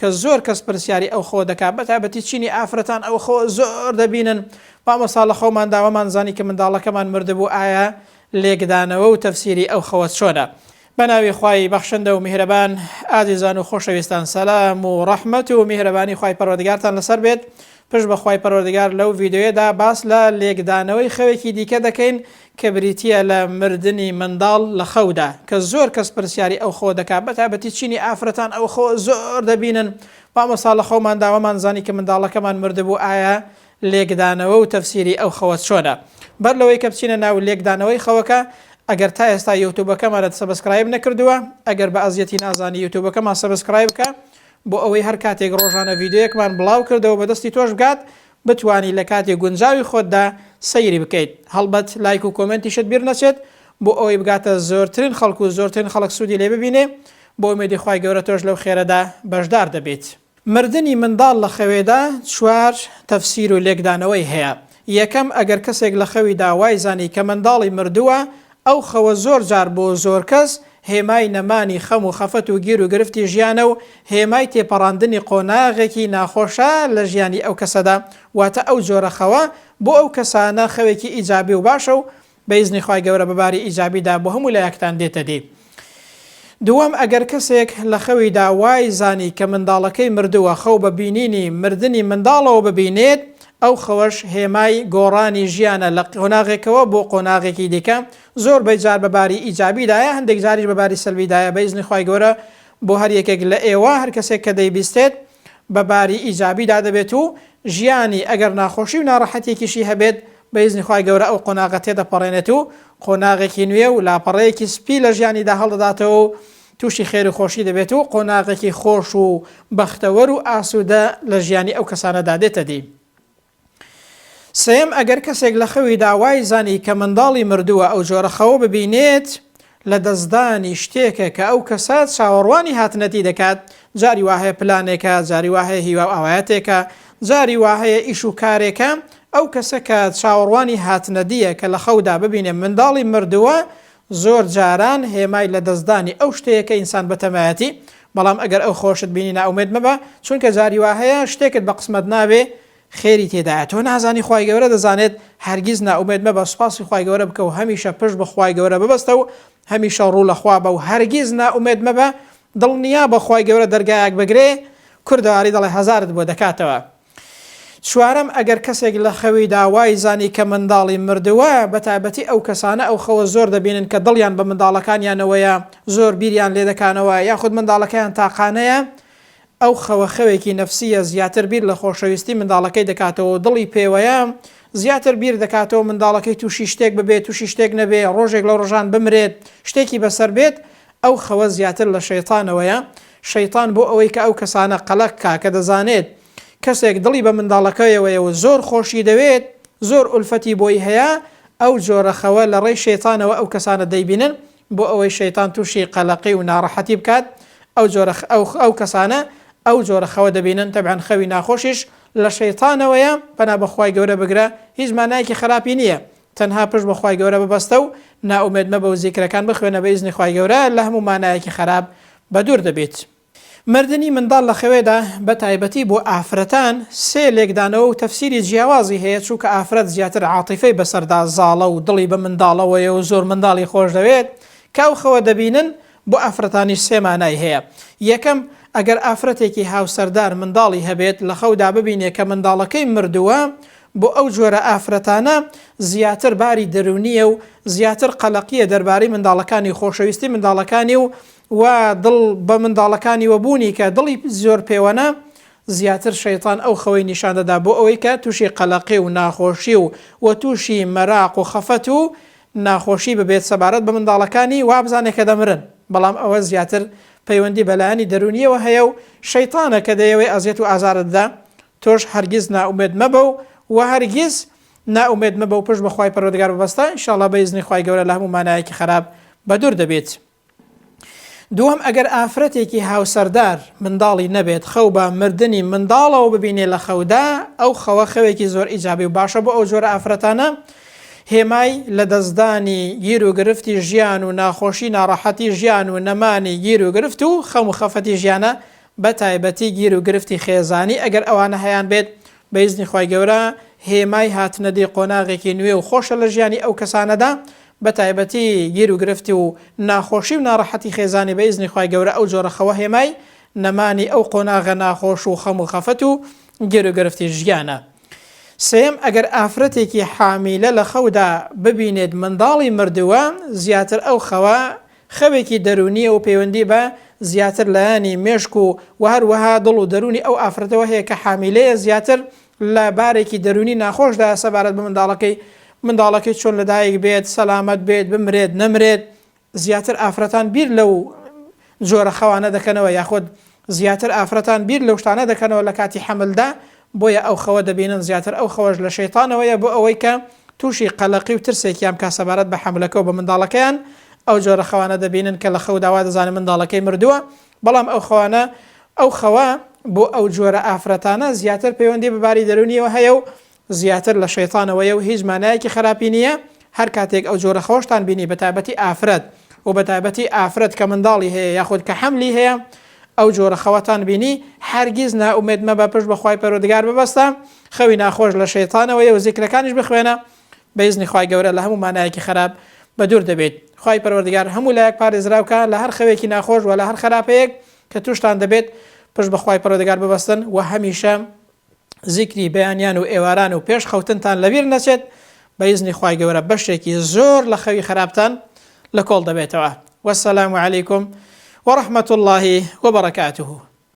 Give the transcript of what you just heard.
کە زۆر کەس پرسیاری ئەو خۆ دەکات بەتابەتی چینی ئافرەتان ئەو خۆ زۆر دەبینن مامۆستا لە خۆمان داوامان زانی کە منداڵەکەمان مردبوو ئایا لێکدانەوە و تەفسیری ئەو خەوە چۆنە بەناوی خوای بەخشندە و میهرەبان ئازیزان و خۆشەویستان سەلام و ڕەحمەت و میهرەبانی خوای پەروەردگارتان لەسەر بێت پشت بە خوای پەروەردگار لەو ڤیدیۆیەدا باس لە لێکدانەوەی خەوێکی دیکە دەکەین کە بریتیە لە مردنی منداڵ لە خەودا کە زۆر کەس پرسیاری ئەو خۆ دەکات بەتابەتی چینی ئافرەتان ئەو خۆ زۆر دەبینن مامۆستا لە خۆمان داوامان زانی کە منداڵەکەمان مردبوو ئایا لێکدانەوە و تەفسیری ئەو خەوە چۆنە بەر لەوەی کە بچینە ناو لێکدانەوەی خەوەکە ئەگەر تا ئێستا یوتیوبەکەمانت سەبسکرایب نەکردووە ئەگەر بە ئەزیەتی نازانی یوتیوبەکەمان سەبسکرایب بکە بۆ ئەوەی هەر کاتێک ڕۆژانە ڤیدیۆیەکمان بڵاو کردەوە بەدەستی تۆش بگات بتوانی لە کاتێک گونجاوی خۆتدا سەیری بکەیت هەڵبەت لایک و کۆمنتیشت بیر نەچێت بۆ ئەوەی بگاتە زۆرترین خەڵک و زۆرترین خەڵک سوودی لێ ببینێ بۆ ئومێدی خوای گەورە تۆش لەو خێرەدا بەشدار دەبێت مردنی منداڵ لە خەوێدا چوار تەفسیر و لێکدانەوەی هەیە یەکەم ئەگەر کەسێک لە خەویدا وای زانی کە منداڵی مردووە ئەو خەوە زۆر جار بۆ زۆر کەس هێمای نەمانی خەم و خەفەت و گیر و گرفتی ژیانە و هێمای تێپەڕاندنی قۆناغێکی ناخۆشە لە ژیانی ئەو کەسەدا واتە ئەو جۆرە خەوە بۆ ئەو کەسانە خەوێکی ئیجابی و باشە و بەئیزنی خوای گەورە بەباری ئیجابیدا بۆ هەموو لایەکتان دێتە دی دووەم ئەگەر کەسێک لە خەویدا وای زانی کە منداڵەکەی مردووە خەو بە بینینی مردنی منداڵەوە ببینێت ئەو خەوەش هێمای گۆڕانی ژیانە لە قۆناغێکەوە بۆ قۆناغێکی دیکە زۆر بەجار بەباری ئیجابیدایە هەندێک جاریش بەباری سەلبیدایە بەئیزنی خوای گەورە بۆ هەر یەکێک لە ئێوە هەر کەسێک کە دەیبیستێت بەباری ئیجابیدا دەبێت و ژیانی ئەگەر ناخۆشی و ناڕەحەتێکیشی هەبێت بەئیزنی خوای گەورە ئەو قۆناغە تێدەپەڕێنێت و قۆناغێکی نوێ و لاپەڕەیەکی سپی لە ژیانیدا هەڵدەداتەوە و تووشی خێر و خۆشی دەبێت و قۆناغێکی خۆش و بەختەوەر و ئاسوودە لە ژیانی ئەو کەسانەدا دێتە دی سێم ئەگەر کەسێک لە خەویدا وای زانی کە منداڵی مردووە ئەو جۆرە خەوە ببینێت لە دەستدانی شتێکە کە ئەو کەسە چاوەڕوانی هاتنەتی دەکات جاری وهەیە پلانێکە جاری وهەیە هیوا و ئاوایەتێکە جاری وهەیە ئیش و کارێکە ئەو کەسە کە چاوەڕوانی هاتنەدیە کە لە خەودا ببینێ منداڵی مردووە زۆر جاران هێمای لە دەستدانی ئەو شتەیەکە ئینسان بەتەمایەتی بەڵام ئەگەر ئەو خۆشت بینی ناومێد مەبە چونکە جاری وهەیە شتێکت بە قسمەت نابێ خێری تێدایە تۆ نازانی خوای گەورە دەزانێت هەرگیز ناومێد مەبە سوپاسی خوای گەورە بکە و هەمیشە پشت بە خوای گەورە ببەستە و هەمیشە ڕوو لە خوا بە و هەرگیز ناومێد مەبە دڵنیا بە خوای گەورە دەرگایەک بگرێ کوردەواری دەڵێ هەزارت بۆ دەکاتەوە چوارەم ئەگەر کەسێک لە خەویدا وای زانی کە منداڵی مردووە بەتایبەتی ئەو کەسانە ئەو خەوە زۆر دەبینن کە دڵیان بە منداڵەکانیانەوەیە زۆر بیریان لێ دەکانەوە یاخود منداڵەکەیان تاقانەیە ئەو خەوەخەوێکی نەفسیە زیاتر بیر لە خۆشەویستی منداڵەکەی دەکاتەوە دڵی پێوەیە زیاتر بیر دەکاتەوە منداڵەکەی تووشی شتێک ببێت تووشی شتێک نەبێ ڕۆژێک لە ڕۆژان بمرێت شتێکی بەسەر بێت ئەو خەوە زیاتر لە شەیطانەوەیە شەیطان بۆ ئەوەی کە ئەو کەسانە قەلەق کا کە دەزانێت کەسێک دڵی بە منداڵەکەیەوەیە و زۆر خۆشی دەوێت زۆر ئولفەتی بۆی هەیە ئەو جۆرە خەوە لە ڕێی شەیطانەوە ئەو کەسانە دەیبینن بۆ ئەوەی شەیطان تووشی قەلەقی و ناڕەحەتی بکات ئەو کەسانە ئەو جۆرە خەوە دەبینن تەبعاً خەوی ناخۆشیش لە شەیطانەوەیە پەنا بەخوای گەورە بگرە هیچ مانایەکی خراپی نییە تەنها پشت بەخوای گەورە ببەستە و ناومێد مەبە و زیکرەکان بخوێنە بەئیزنی خوای گەورە لە هەموو مانایەکی خراپ بەدوور دەبێت مردنی منداڵ لە خەوێدا بە تایبەتی بۆ ئافرەتان سێ لێکدانەوە و تەفسیری جیاوازی هەیە چونکە ئافرەت زیاتر عاتیفەی بەسەردا زاڵە و دڵی بە منداڵەوەیە و زۆر منداڵی خۆش دەوێت کاو خەوە دەبینن بۆ ئافرەتانیش سێ مانای هەیە یەکەم ئەگەر ئافرەتێکی هاوسەردار منداڵی هەبێت لە خەودا ببینێ کە منداڵەکەی مردووە بۆ ئەو جۆرە ئافرەتانە زیاتر باری دەرونیە و زیاتر قەلەقیە دەربارەی منداڵەکانی خۆشەویستی منداڵەکانی و دڵ بە منداڵەکانی وەبوونی کە دڵی زۆر پێوەنە زیاتر شەیطان ئەو خەوەی نیشان دەدا بۆ ئەوەی کە تووشی قەلەقی و ناخۆشی و تووشی مەراق و خەفەت و ناخۆشی ببێت سەبارەت بە منداڵەکانی وا بزانێت کە دەمرن بەڵام ئەوە زیاتر پەیوەندی بەلایانی دەرونیەوە هەیە و شەیطانە کە دەیەوێت ئەزیێت و ئازارتدا تۆش هەرگیز ناومێد مەبە و هەرگیز ناومێد مەبە و پشت بەخوای پەروەردگار ببەستە ئینشاءڵڵا بەئیزنی خوای گەورە لە هەموو مانایەکی خراپ بەدوور دەبێت دووەم ئەگەر ئافرەتێکی هاوسەردار منداڵی نەبێت خەو بە مردنی منداڵەوە ببینێ لە خەودا ئەو خەوە خەوێکی زۆر ئیجابی و باشە بۆ ئەو جۆرە ئافرەتانە هێمای لە دەستدانی گیر و گرفتی ژیان و ناخۆشی ناڕەحەتی ژیان و نەمانی گیر و گرفت و خەم و خەفەتی ژیانە بە تایبەتی گیر و گرفتی خێزانی ئەگەر ئەوانە هەیان بێت بە ئیزنی خوای گەورە هێمای هاتنەدی قۆناغێکی نوێ و خۆشە لە ژیانی ئەو کەسانەدا بە تایبەتی گیر و گرفتی و ناخۆشی و ناڕەحەتی خێزانی بە ئیزنی خوای گەورە ئەو جۆرە خەوە هێمای نەمانی ئەو قۆناغە ناخۆش و خەم و خەفەت و گیر و گرفتی ژیانە. سێم ئەگەر ئافرەتێکی حامیلە لە خەودا ببینێت منداڵی مردووە زیاتر ئەو خەوە خەوێکی دەرونیە و پەیوەندی بە زیاتر لایانی مێشک و هەروەها دڵ و دەرونی ئەو ئافرەتەوە هەیە کە حامیلەیە زیاتر لە بارێکی دەرونی ناخۆشدا سەبارەت بە منداڵەکەی چۆن لەدایک بێت سەلامەت بێت بمرێت نەمرێت زیاتر ئافرەتان بیر لەو جۆرە خەوانە دەکەنەوە یاخود زیاتر ئافرەتان بیر لەو شتانە دەکەنەوە لە کاتی حەملدا بۆیە ئەو خەوە دەبینن زیاتر ئەو خەوەش لە شەیتانەوەیە بۆ ئەوەی کە تووشی قەلەقی و ترسێکیان کا سەبارەت بە حەملەکە و بە منداڵەکەیان ئەو جۆرە خەوانە دەبینن کە لە خەوداوا دەزانن منداڵەکەی مردووە بەڵام ئەو خەوە بۆ ئەو جۆرە ئافرەتانە زیاتر پەیوەندی بەباری دەرونیەوە هەیە و زیاتر لە شەیتانەوەیە و هیچ مانایەکی خراپی نییە هەر کاتێک ئەو جۆرە خۆشتان بینی بە تایبەتی ئافرەت و بە تایبەتی ئافرەت کە منداڵی هەیە یاخود کە حەملی هەیە ئەو جۆرە خەوەتان بینی هەرگیز نائومێد مەبە پشت بە خوای پەروەردگار ببەستە خەوی ناخۆش لە شەیتانەوەیە و زیکرەکانیش بخوێنە بە ئیزنی خوای گەورە لە هەموو مانایەکی خراپ بە دوور دەبێت. خوای پەروەردگار هەموو لایەک پارێزراوکە لە هەر خەوێکی ناخۆش و لە هەر خراپەیەک کە تووشتان دەبێت پشت بە خوای پەروەردگار ببەستن و هەمیشە زیکری بەیانیان و ئێواران و پێش خەوتنتان لەبیر نەچێت بە ئیزنی خوای گەورە بەشێکی زۆر لە خەوی خراپتان لە کۆڵ دەبێتەوە. وەسەلام عەلەیکوم وەڕەحمەتوڵڵاهی وبەڕەکاتوه.